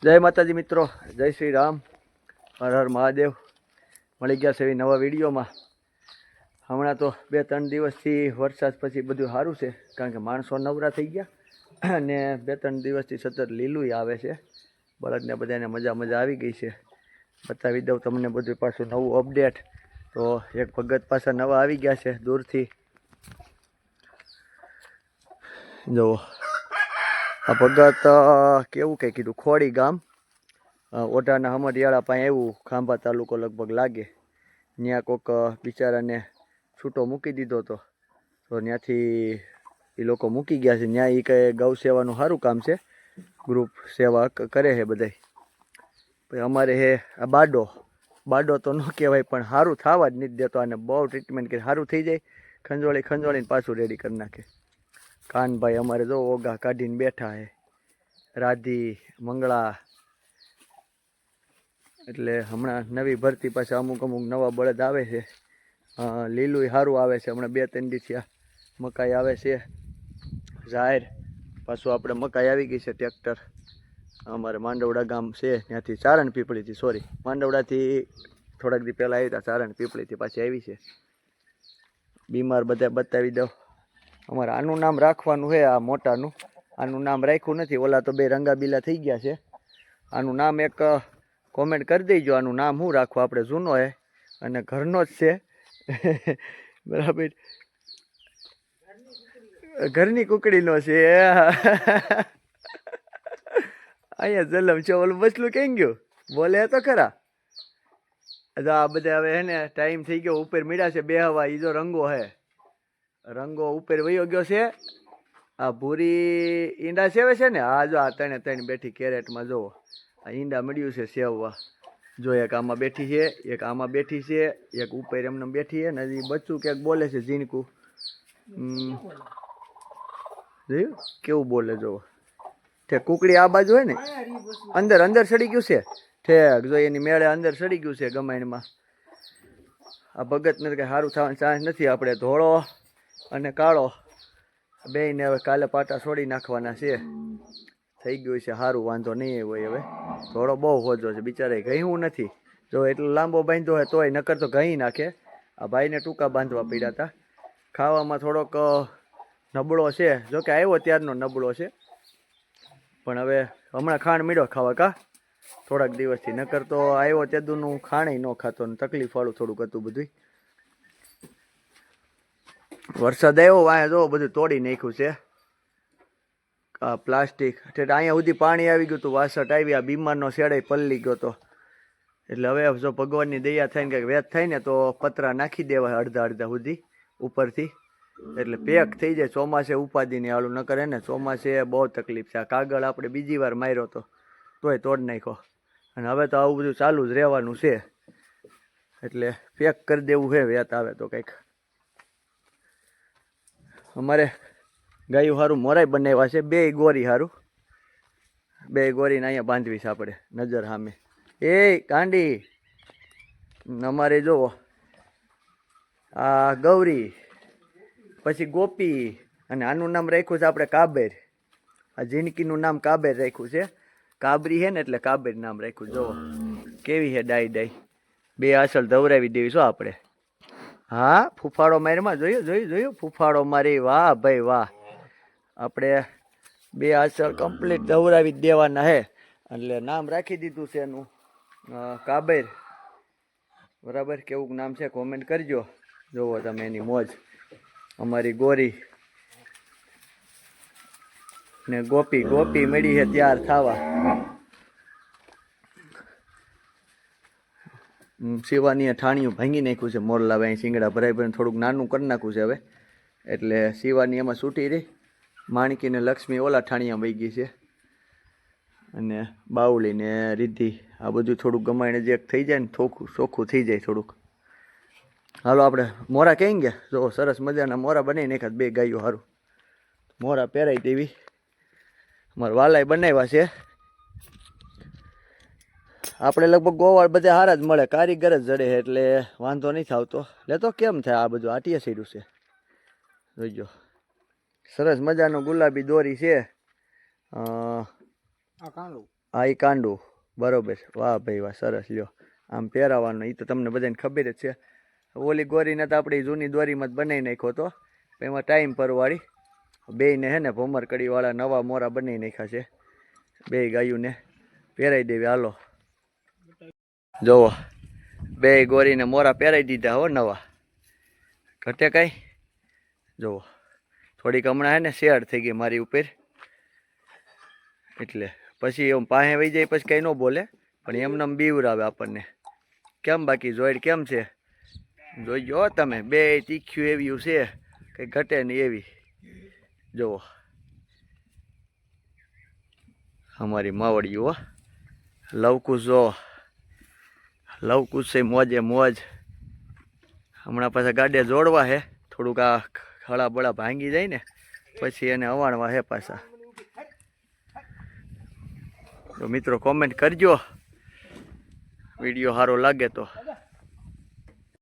જય માતાજી મિત્રો, જય શ્રી રામ, હર હર મહાદેવ. મળી ગયા છે એવી નવા વિડીયોમાં. હમણાં તો 2-3 દિવસથી વરસાદ પછી બધું સારું છે, કારણ કે માણસો નવરા થઈ ગયા અને 2-3 દિવસથી સતત લીલું આવે છે. બળદને બધાને મજા આવી ગઈ છે. બતાવી દઉં તમને બધું પાછું નવું અપડેટ. તો એક ભગત પાછા નવા આવી ગયા છે દૂરથી. જુઓ આ ભગત કેવું કંઈ કીધું, ખોડી ગામ ઓઢાના હમરિયાળા પાસે એવું, ખાંભા તાલુકો લગભગ લાગે. ત્યાં કોઈક બિચારાને છૂટો મૂકી દીધો હતો, તો ત્યાંથી એ લોકો મૂકી ગયા છે. ત્યાં એ કંઈ ગૌ સેવાનું સારું કામ છે, ગ્રુપ સેવા કરે છે બધાય. પછી અમારે હે આ બાડો તો ન કહેવાય, પણ સારું થવા જ નથી દેતો. અને બહુ ટ્રીટમેન્ટ કરી સારું થઈ જાય, ખંજોળીને પાછું રેડી કરી નાખે. કાનભાઈ અમારે જો ઓગા કાઢીને બેઠા છે, રાધી મંગળા. એટલે હમણાં નવી ભરતી પાછા અમુક નવા બળદ આવે છે. લીલું સારું આવે છે. હમણાં 2-3 દિવસ મકાઈ આવે છે. જાહેર પાછું આપણે મકાઈ આવી ગઈ છે. ટ્રેક્ટર અમારે માંડવડા ગામ છે, ત્યાંથી ચારણ પીપળીથી, સોરી માંડવડાથી થોડાક દી પહેલાં આવી હતા. ચારણ પીપળીથી પાછી આવી છે. બીમાર બધા બતાવી દઉં. અમારે આનું નામ રાખવાનું છે, આ મોટાનું. આનું નામ રાખ્યું નથી, ઓલા તો 2 રંગાબીલા થઈ ગયા છે. આનું નામ એક કોમેન્ટ કરી દેજો, આનું નામ શું રાખવું. આપણે જૂનો હે અને ઘરનો જ છે. બરાબર, ઘરની કુકડીનો છે. અહીંયા જલમ છે. ઓલું બસલું કેમ ગયું, બોલે તો ખરા. આ બધા હવે હે ને ટાઈમ થઈ ગયો, ઉપર મીડા છે બે હવા. એ જો રંગો હે, રંગો ઉપર વયો ગયો છે. આ ભૂરી ઈંડા સેવે છે ને, હા જો આ 3 બેઠી કેરેટમાં. જુઓ આ ઈંડા મળ્યું છે સેવવા. જો એક આમાં બેઠી છે, એક આમાં બેઠી છે, એક ઉપર એમને બેઠી છે ને. હજી બચ્ચું ક્યાંક બોલે છે, ઝીણકું. જોયું કેવું બોલે, જુઓ. ઠેક કુકડી આ બાજુ હોય ને, અંદર સડી ગયું છે. ઠેક જો એની મેળે અંદર સડી ગયું છે ગમાઈણમાં. આ ભગતને કંઈ સારું થવાનો ચાન્સ નથી. આપણે ધોળો અને કાળો બેયને હવે કાલે પાટા છોડી નાખવાના છે. થઈ ગયું છે સારું, વાંધો નહીં હોય. હવે ધોળો બહુ હોજો છે, બિચારા ઘયું નથી. જો એટલો લાંબો બાંધ્યો હોય તોય, નકર તો ઘઈ નાખે. આ ભાઈને ટૂંકા બાંધવા પડ્યા હતા. ખાવામાં થોડોક નબળો છે, જોકે આવ્યો ત્યારનો નબળો છે. પણ હવે હમણાં ખાંડ મીડો ખાવા કા થોડાક દિવસથી. નકર તો આવ્યો તેદુનું ખાણે ન ખાતો, ને તકલીફવાળું થોડુંક હતું બધું. વરસાદ આવ્યો વાંહે જો બધું તોડી નાખ્યું છે. આ પ્લાસ્ટિક અહીંયા સુધી પાણી આવી ગયું હતું, વાસટ આવી. આ બીમારનો શેડે પલળી ગયો હતો. એટલે હવે જો ભગવાનની દયા થાય ને કંઈક વેત થાય ને, તો પતરા નાખી દેવાય અડધા સુધી ઉપરથી, એટલે પેક થઈ જાય. ચોમાસે ઉપાધિની આળું ન કરે ને, ચોમાસે બહુ તકલીફ છે. આ કાગળ આપણે બીજી વાર માર્યો હતો તોય તોડ નાખ્યો. અને હવે તો આવું બધું ચાલુ જ રહેવાનું છે. એટલે પેક કરી દેવું છે વેત આવે તો કંઈક. અમારે ગાયું સારું મોરાય બનાવ્યા છે, 2 ગોરી સારું. 2 ગોરીને અહીંયા બાંધવી છે આપણે નજર સામે. એ કાંડી અમારે જુઓ, આ ગૌરી, પછી ગોપી, અને આનું નામ રાખ્યું છે આપણે કાબેર. આ જિંદગીનું નામ કાબેર રાખ્યું છે. કાબરી છે ને એટલે કાબેર નામ રાખ્યું. જુઓ કેવી છે ડાઈ. 2 આસળ ધવરાવી દેવી છો આપણે. હા ફૂફાડો મારીમાં જોયું ફૂફાડો મારી. વાહ ભાઈ વાહ. આપણે 2 આસળ કમ્પ્લીટ ધવરાવી દેવાના છે. એટલે નામ રાખી દીધું છે એનું કાબેર. બરાબર, કેવું નામ છે કોમેન્ટ કરજો. જોવો તમે એની મોજ. અમારી ગોરી ને ગોપી મળી છે તૈયાર થવા. શિવાની ઠાણિયું ભાંગી નાખ્યું છે. મોરલા અહીં શિંગડા ભરાઈ થોડુંક નાનું કરી નાખ્યું છે હવે. એટલે શિવાની એમાં છૂટી રહી. માણકી ને લક્ષ્મી ઓલા ઠાણિયા વહી ગઈ છે. અને બાવળી ને રિદ્ધિ આ બધું થોડુંક ગમાઈને જે થઈ જાય ને, ચોખ્ખું થઈ જાય થોડુંક. હાલો આપણે મોરા ક્યાં ગયા. જો સરસ મજાના મોરા બનાવી નાખ્યા 2 ગાયો સારું. મોરા પહેરાઈ દેવી. અમારા વાલાય બનાવ્યા છે. આપણે લગભગ ગોવાળ બધા સારા જ મળે, કારીગર જ જડે, એટલે વાંધો નથી આવતો. લેતો કેમ થાય આ બધું આટિયા સીડું છે. જોઈજો સરસ મજાનો ગુલાબી દોરી છે. આ ઈ કાંડું બરોબર. વાહ ભાઈ વાહ, સરસ. લ્યો આમ પહેરાવાનું, એ તો તમને બધાને ખબર જ છે. ઓલી ગોરીને તો આપણી જૂની દોરીમાં જ બનાવી નાખ્યો તો, એમાં ટાઈમ પરવાળી બેયને હે ને ભમર કડીવાળા નવા મોરા બનાવી નાખ્યા છે. બે ગાયુંને પહેરાવી દેવી. હાલો જોવો, બે ગોરીને મોરા પહેરાવી દીધા હો નવા. ઘટે કાંઈ? જુઓ થોડીક હમણાં હે ને શેડ થઈ ગઈ મારી ઉપર, એટલે પછી એમ પાસે વહી જાય પછી કંઈ ન બોલે, પણ એમને બીવરાવે આપણને. કેમ બાકી જોઈડ કેમ છે? જોઈ જો તમે, બે તીખ્યું એવી છે, કંઈ ઘટે નહીં એવી. જુઓ અમારી માવડિયું હો, લવકુશ જો, લવકુશ છે મોજે મોજ. હમણાં પાછા ગાડે જોડવા હે, થોડુંક આ ખળા બળા ભાંગી જાય ને પછી એને અવાણવા હે પાછા. તો મિત્રો કોમેન્ટ કરજો, વિડીયો સારો લાગે તો.